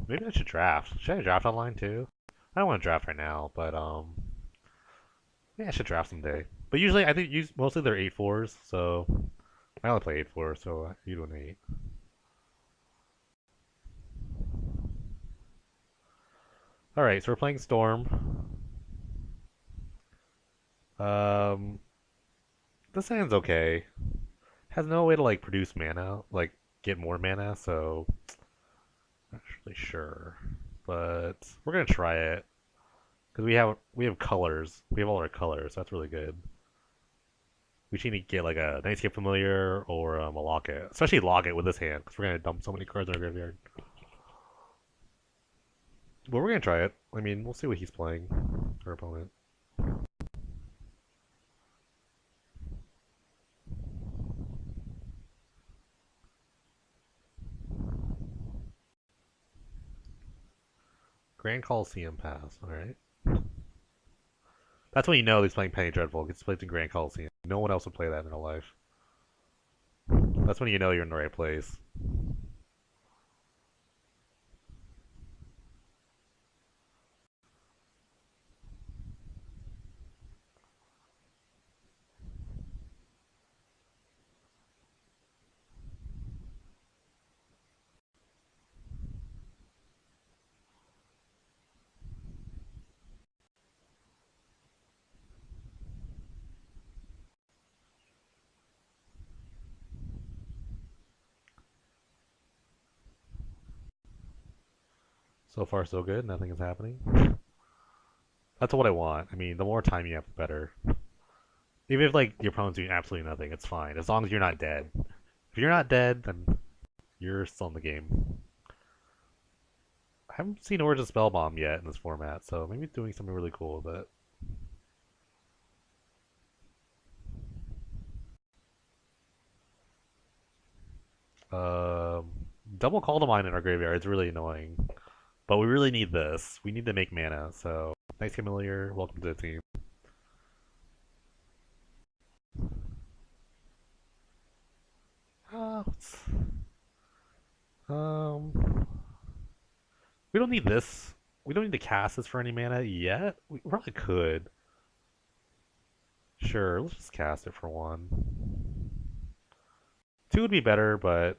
Maybe I should draft. Should I draft online too? I don't want to draft right now, but yeah, I should draft someday. But usually, I think mostly they're 8-4s, so I only play 8-4, so you do an 8. All right, so we're playing Storm. Um, this hand's okay. Has no way to like produce mana, like get more mana, so not really sure. But we're gonna try it because we have colors. We have all our colors. So that's really good. We should need to get like a Nightscape Familiar or a Locket, especially Locket with this hand because we're gonna dump so many cards in our graveyard. But we're gonna try it. I mean, we'll see what he's playing, our opponent. Grand Coliseum pass. All right. That's when you know he's playing Penny Dreadful. He's played in Grand Coliseum. No one else would play that in their life. That's when you know you're in the right place. So far, so good. Nothing is happening. That's what I want. I mean, the more time you have, the better. Even if like your opponent's doing absolutely nothing, it's fine as long as you're not dead. If you're not dead, then you're still in the game. I haven't seen Origin Spellbomb yet in this format, so maybe doing something really cool with it. Um, Double Call to Mine in our graveyard is really annoying, but we really need this. We need to make mana. So, nice familiar. Welcome to the team. Uh, um, we don't need this. We don't need to cast this for any mana yet. We probably could. Sure, let's just cast it for one. Two would be better, but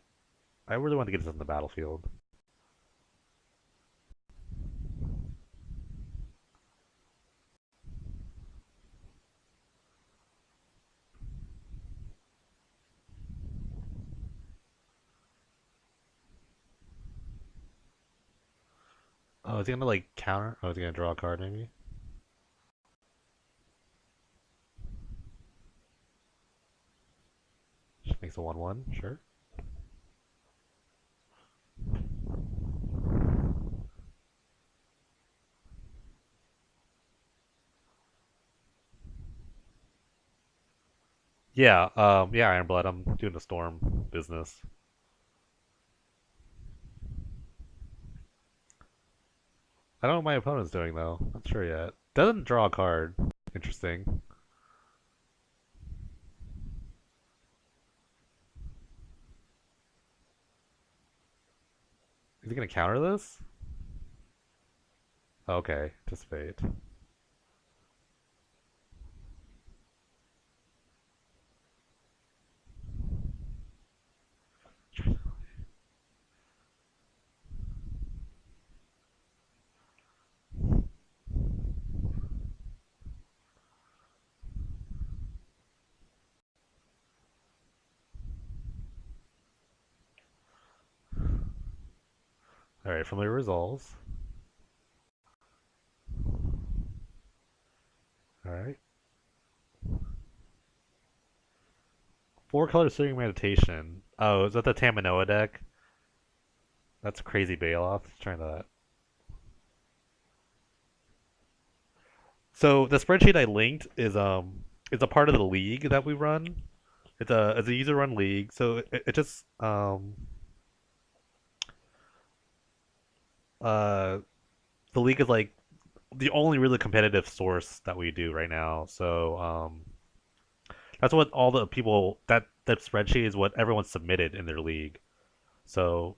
I really want to get this on the battlefield. Oh, is he gonna like counter? Oh, is he gonna draw a card maybe? Just makes a 1/1, sure. Yeah, yeah, Iron Blood. I'm doing the storm business. I don't know what my opponent's doing though. Not sure yet. Doesn't draw a card. Interesting. Is he gonna counter this? Okay, anticipate. All right, familiar resolves. All right. Four color Sitting Meditation. Oh, is that the Taminoa deck? That's a crazy Bailoff. Let's try that. So the spreadsheet I linked is a part of the league that we run. It's a user run league, so it just uh the league is like the only really competitive source that we do right now. So that's what all the people that spreadsheet is what everyone submitted in their league. So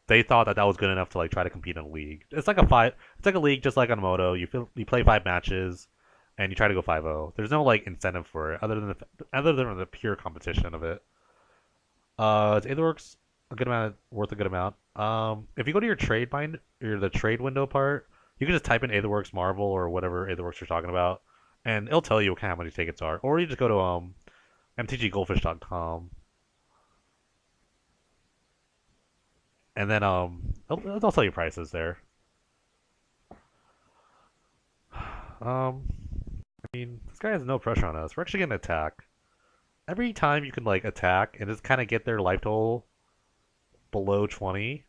they thought that that was good enough to like try to compete in a league. It's like a five. It's like a league, just like on Moto. You play 5 matches, and you try to go 5-0. There's no like incentive for it other than the pure competition of it. It's Aetherworks a good amount, worth a good amount. If you go to your trade bind or the trade window part, you can just type in Aetherworks Marvel or whatever Aetherworks you're talking about, and it'll tell you how many tickets are. Or you just go to mtggoldfish.com, and then it'll tell you prices there. Um, I mean, this guy has no pressure on us. We're actually gonna attack. Every time you can like attack and just kind of get their life total below 20,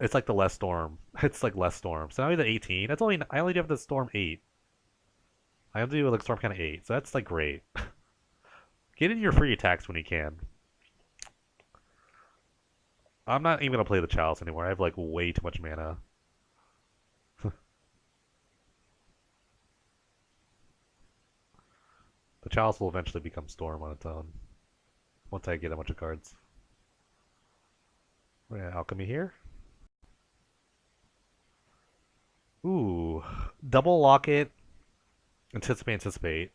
it's like the less storm. It's like less storm. So now he's at 18. That's only I only have the storm 8. I have to do like storm kind of 8. So that's like great. Get in your free attacks when you can. I'm not even gonna play the Chalice anymore. I have like way too much mana. The Chalice will eventually become Storm on its own once I get a bunch of cards. We're gonna Alchemy here. Ooh, double Locket. Anticipate.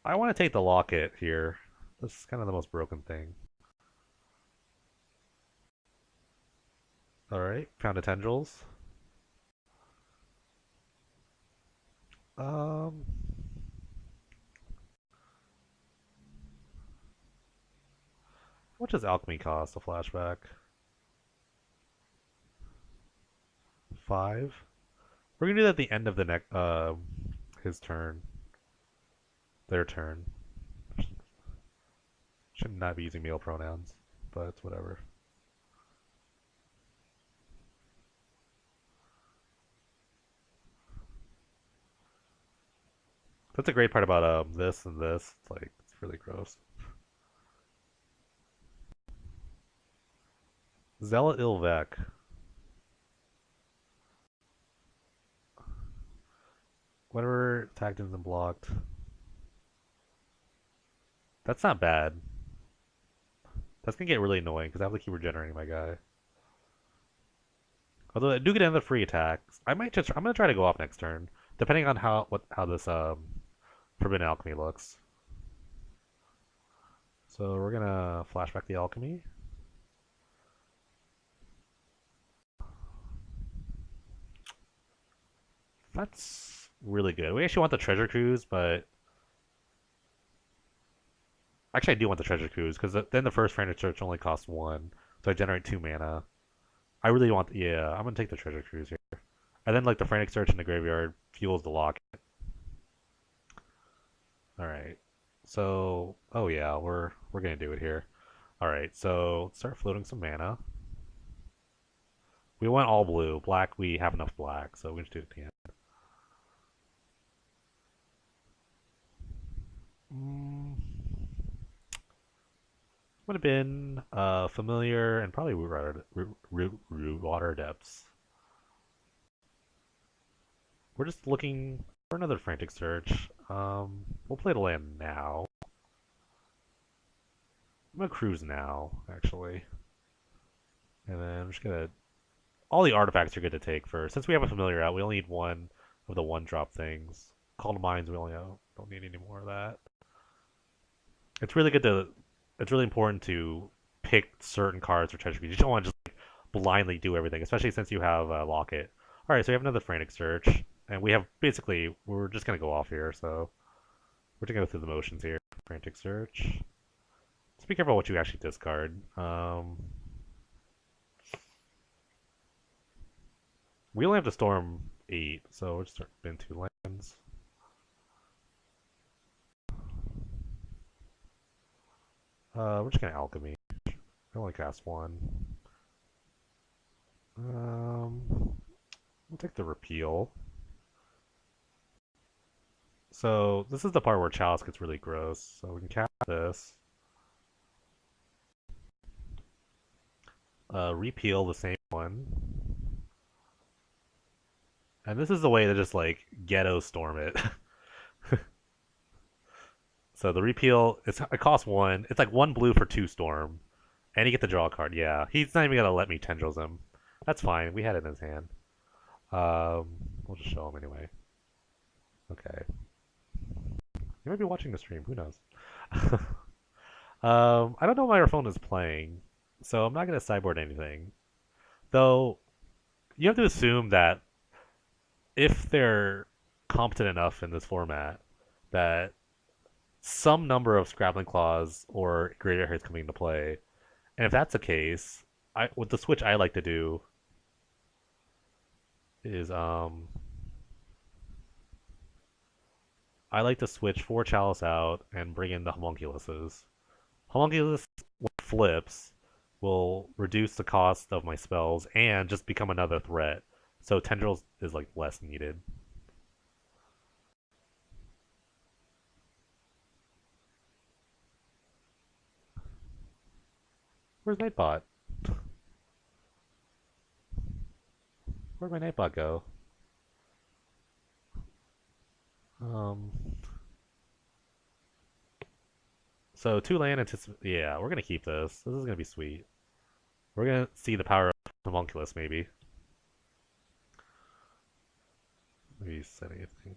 I want to take the Locket here. This is kind of the most broken thing. Alright, found a Tendrils. Um, what does Alchemy cost, a flashback? 5? We're gonna do that at the end of the next, his turn. Their turn. Should not be using male pronouns, but it's whatever. That's a great part about this and this. It's like it's really gross. Zealot Ilvek. Whatever attacked and blocked. That's not bad. That's gonna get really annoying because I have to keep regenerating my guy. Although I do get another free attacks. I'm gonna try to go off next turn, depending on how this Forbidden Alchemy looks. So we're gonna flashback the alchemy. That's really good. We actually want the treasure cruise, but actually I do want the treasure cruise because then the first frantic search only costs 1, so I generate 2 mana. I really want, yeah, I'm gonna take the treasure cruise here, and then like the frantic search in the graveyard fuels the lock. All right, so oh yeah, we're gonna do it here. All right, so start floating some mana. We went all blue. Black, we have enough black, so we just do it at the end. Would have been familiar and probably root water depths. We're just looking for another frantic search. We'll play the land now. I'm gonna cruise now, actually, and then I'm just gonna. All the artifacts are good to take first. Since we have a familiar out, we only need one of the 1-drop things. Call to Minds, we only don't need any more of that. It's really good to. It's really important to pick certain cards for treasure keys. You don't want to just like, blindly do everything, especially since you have Locket. All right, so we have another frantic search, and we have basically we're just gonna go off here. So we're gonna go through the motions here. Frantic search. Just be careful what you actually discard. We only have to storm 8, so we'll just start in 2 lands. We're just gonna alchemy. I only cast 1. We'll take the repeal. So this is the part where Chalice gets really gross. So we can cast this. Repeal the same one. And this is the way to just like ghetto storm it. So the repeal, it costs 1. It's like 1 blue for 2 storm. And he get to draw a card. Yeah, he's not even gonna let me tendrils him. That's fine. We had it in his hand. We'll just show him anyway. Okay. You might be watching the stream. Who knows? I don't know why our phone is playing, so I'm not gonna sideboard anything. Though you have to assume that if they're competent enough in this format, that some number of Scrabbling Claws or Greater Hits coming into play. And if that's the case, with the switch I like to do is I like to switch 4 Chalice out and bring in the Homunculuses. Homunculus, when it flips, will reduce the cost of my spells and just become another threat. So Tendrils is like less needed. Where's Nightbot? Where'd my Nightbot go? Um, so 2 land anticipate. Yeah, we're gonna keep this. This is gonna be sweet. We're gonna see the power of Homunculus, maybe. Maybe set anything.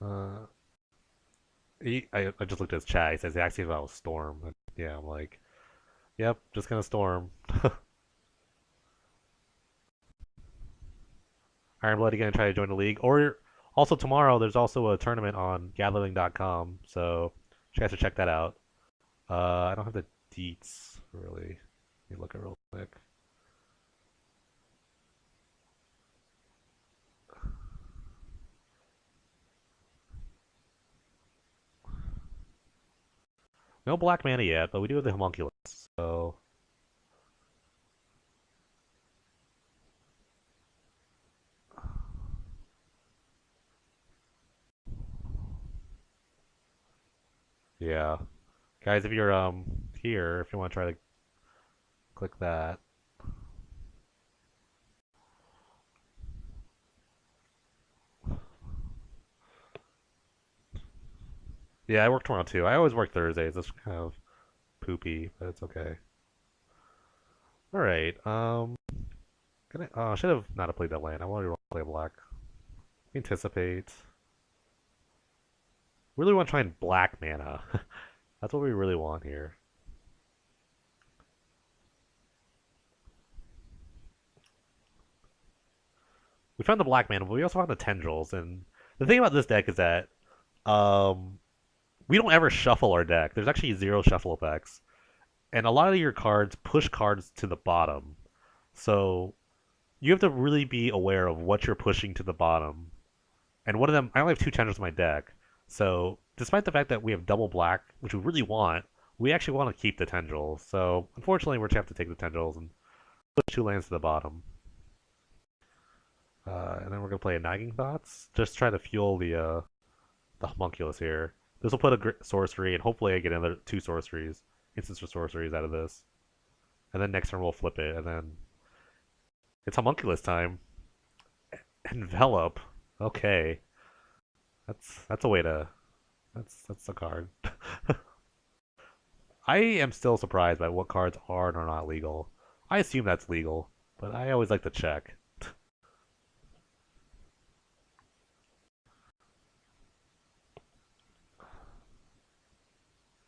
Uh, I just looked at his chat. He says he asked me about Storm. And yeah, I'm like, yep, just gonna Storm. Ironblood again, try to join the league. Or also tomorrow, there's also a tournament on gathering.com, so you guys should check that out. I don't have the deets really. Let me look at it real quick. No black mana yet, but we do have the homunculus, so yeah. Guys, if you're here, if you want to try to click that. Yeah, I work tomorrow too. I always work Thursdays. It's kind of poopy, but it's okay. All right. I should have not have played that land. I wanted to play black. Anticipate. Really want to try and black mana. That's what we really want here. We found the black mana, but we also found the tendrils. And the thing about this deck is that um, we don't ever shuffle our deck. There's actually 0 shuffle effects, and a lot of your cards push cards to the bottom. So you have to really be aware of what you're pushing to the bottom. And one of them, I only have 2 tendrils in my deck. So despite the fact that we have double black, which we really want, we actually want to keep the tendrils. So unfortunately, we're going to have to take the tendrils and push 2 lands to the bottom. And then we're going to play a Nagging Thoughts. Just try to fuel the homunculus here. This will put a sorcery, and hopefully I get another 2 sorceries, instants or sorceries out of this. And then next turn we'll flip it, and then it's homunculus time. Envelop. Okay. That's a way to that's a card. I am still surprised by what cards are and are not legal. I assume that's legal, but I always like to check.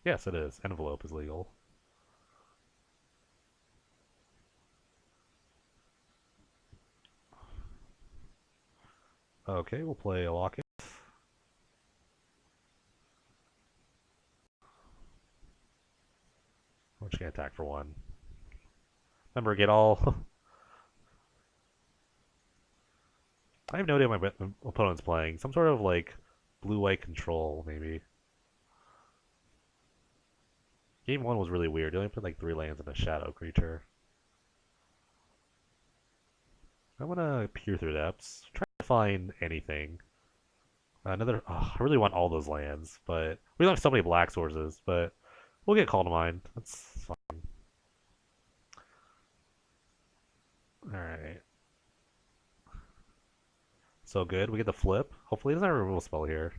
Yes, it is. Envelope is legal. Okay, we'll play a Locket. We're just gonna attack for 1. Remember, get all. I have no idea what my opponent's playing. Some sort of like blue-white control, maybe. Game 1 was really weird. You only put like 3 lands and a shadow creature. I'm gonna peer through depths. Try to find anything. Another. Oh, I really want all those lands, but we don't have so many black sources. But we'll get Call to Mind. That's fine. Alright. So good. We get the flip. Hopefully he doesn't have a removal spell here.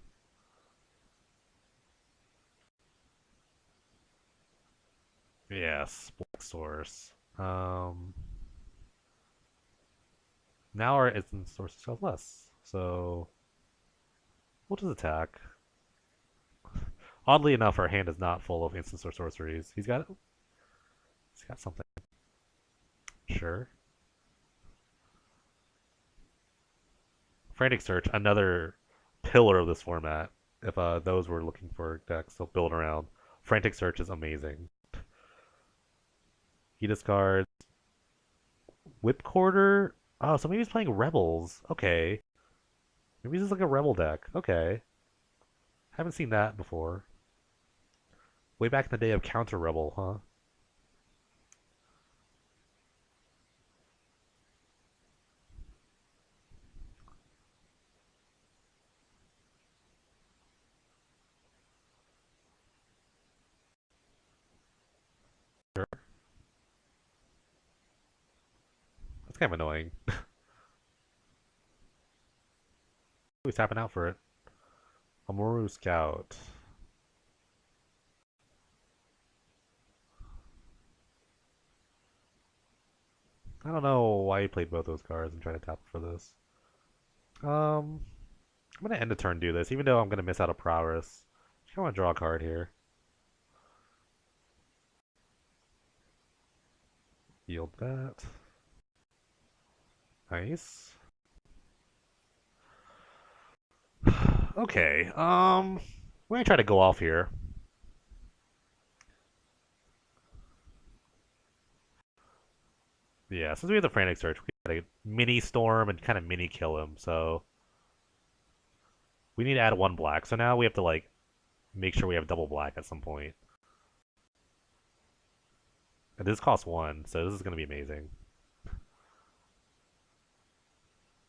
Yes, Black Source. Now our instant sources have less. So we'll just attack. Oddly enough, our hand is not full of instants or sorceries. He's got something. Sure. Frantic Search, another pillar of this format. If those were looking for decks to build around, Frantic Search is amazing. He discards Whipcorder. Oh, so maybe he's playing Rebels. Okay. Maybe this is like a Rebel deck. Okay. Haven't seen that before. Way back in the day of Counter Rebel, huh? Sure. That's kind of annoying. He's tapping out for it. Amoru Scout. I don't know why he played both those cards and tried to tap for this. I'm gonna end the turn do this, even though I'm gonna miss out a prowess. I want to draw a card here. Yield that. Nice. Okay. We're gonna try to go off here. Yeah, since we have the frantic search, we gotta mini storm and kind of mini kill him. So we need to add one black. So now we have to like make sure we have double black at some point. And this costs one, so this is gonna be amazing.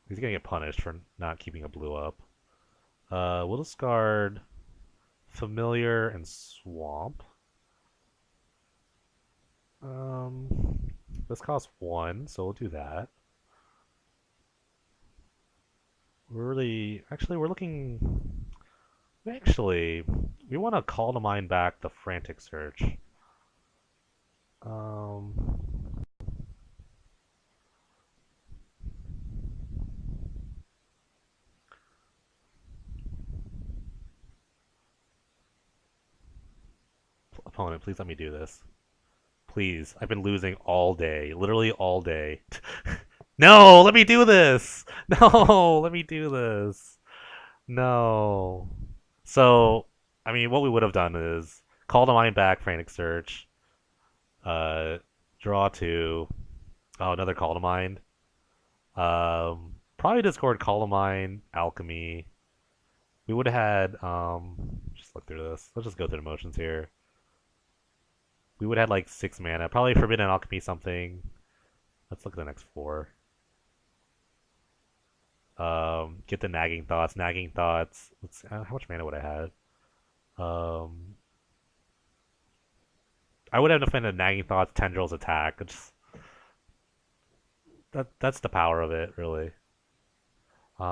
He's gonna get punished for not keeping a blue up. We'll discard Familiar and Swamp. This costs one, so we'll do that. We're looking. We want to call to mind back the frantic search. Um, Opponent, please let me do this. Please, I've been losing all day, literally all day. No, let me do this. No, let me do this. No. So, I mean, what we would have done is call to mind back frantic search, uh, draw two. Oh, another call to mind. Probably discord call to mind, alchemy. We would have had just look through this. Let's just go through the motions here. We would have had like 6 mana. Probably forbidden alchemy something. Let's look at the next four. Get the nagging thoughts. Nagging thoughts. Let's see, how much mana would I have? I would have defended nagging thoughts, tendrils, attack. That's the power of it, really.